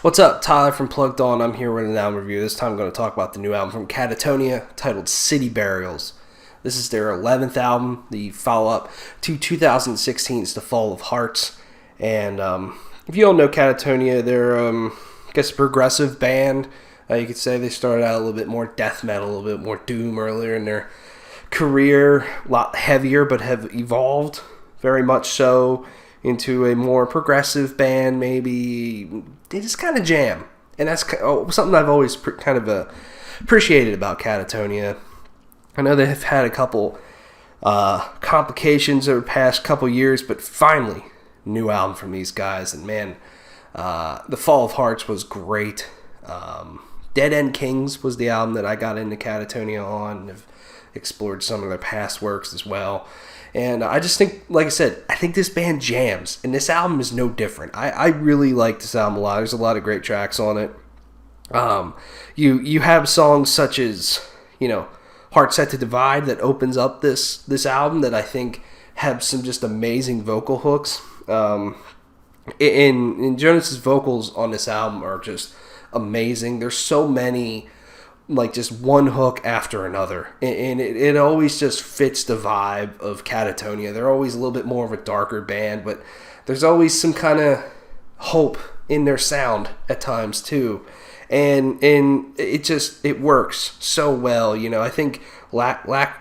What's up? Tyler from Plugged On. I'm here with an album review. This time I'm going to talk about the new album from Katatonia titled City Burials. This is their 11th album, the follow-up to 2016's The Fall of Hearts. And if you don't know Katatonia, they're, I guess, a progressive band. You could say they started out a little bit more death metal, a little bit more doom earlier in their career. A lot heavier, but have evolved very much so into a more progressive band, maybe. They just kind of jam. And that's something I've always appreciated about Katatonia. I know they've had a couple complications over the past couple years, but finally, new album from these guys. And man, The Fall of Hearts was great. Dead End Kings was the album that I got into Katatonia on, and have explored some of their past works as well. And I just think, like I said, I think this band jams, and this album is no different. I really like this album a lot. There's a lot of great tracks on it. You have songs such as, Heart Set to Divide that opens up this album that I think have some just amazing vocal hooks. In Jonas's vocals on this album are just amazing. There's so many, like, just one hook after another, and it always just fits the vibe of Katatonia. They're always a little bit more of a darker band, but there's always some kind of hope in their sound at times too, and it works so well. I think Lacquer,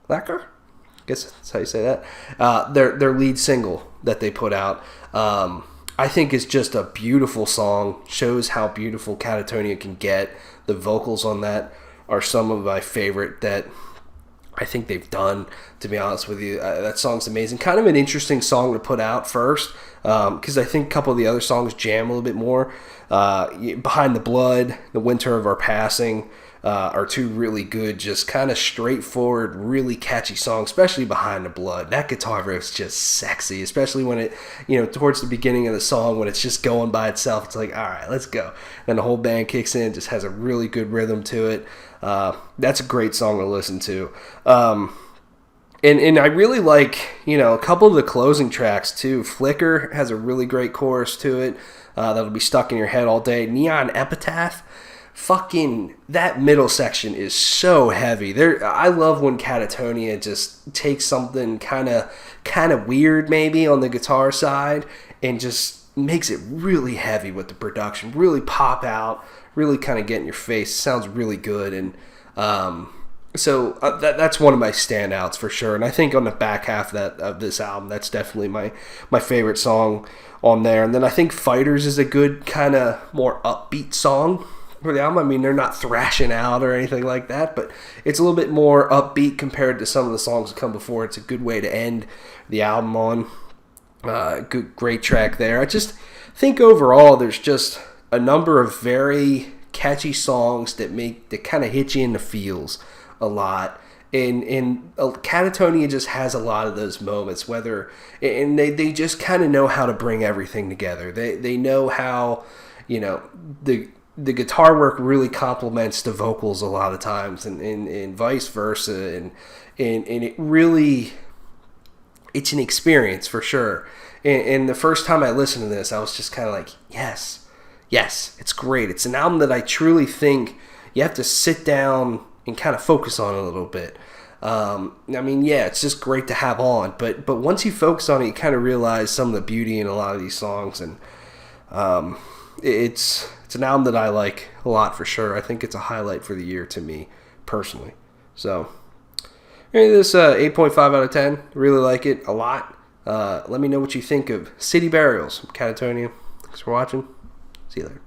I guess that's how you say that, their lead single that they put out, I think is just a beautiful song. Shows how beautiful Katatonia can get. The vocals on that are some of my favorite that I think they've done, to be honest with you. That song's amazing. Kind of an interesting song to put out first, because I think a couple of the other songs jam a little bit more. Behind the Blood, The Winter of Our Passing are two really good, just kind of straightforward, really catchy songs, especially Behind the Blood. That guitar riff's just sexy, especially when it, towards the beginning of the song, when it's just going by itself. It's like, all right, let's go. Then the whole band kicks in, just has a really good rhythm to it. That's a great song to listen to. And I really like, a couple of the closing tracks too. Flicker has a really great chorus to it that'll be stuck in your head all day. Neon Epitaph, fucking, that middle section is so heavy. I love when Katatonia just takes something kind of weird maybe on the guitar side and just makes it really heavy with the production, really pop out, really kind of get in your face. Sounds really good. And so that's one of my standouts for sure. And I think on the back half of this album, that's definitely my favorite song on there. And then I think Fighters is a good kind of more upbeat song for the album. I mean, they're not thrashing out or anything like that, but it's a little bit more upbeat compared to some of the songs that come before. It's a good way to end the album on. Great track there. I just think overall there's just a number of very catchy songs that kind of hit you in the feels a lot. And Katatonia just has a lot of those moments, and they just kind of know how to bring everything together. They know how, the guitar work really complements the vocals a lot of times, and vice versa, and it really, it's an experience for sure. And the first time I listened to this, I was just kind of like, yes, it's great. It's an album that I truly think you have to sit down and kind of focus on a little bit. It's just great to have on, but once you focus on it, you kind of realize some of the beauty in a lot of these songs, and it's an album that I like a lot for sure. I think it's a highlight for the year to me personally. So this 8.5 out of 10. Really like it a lot. Let me know what you think of City Burials from Katatonia. Thanks for watching. See you later.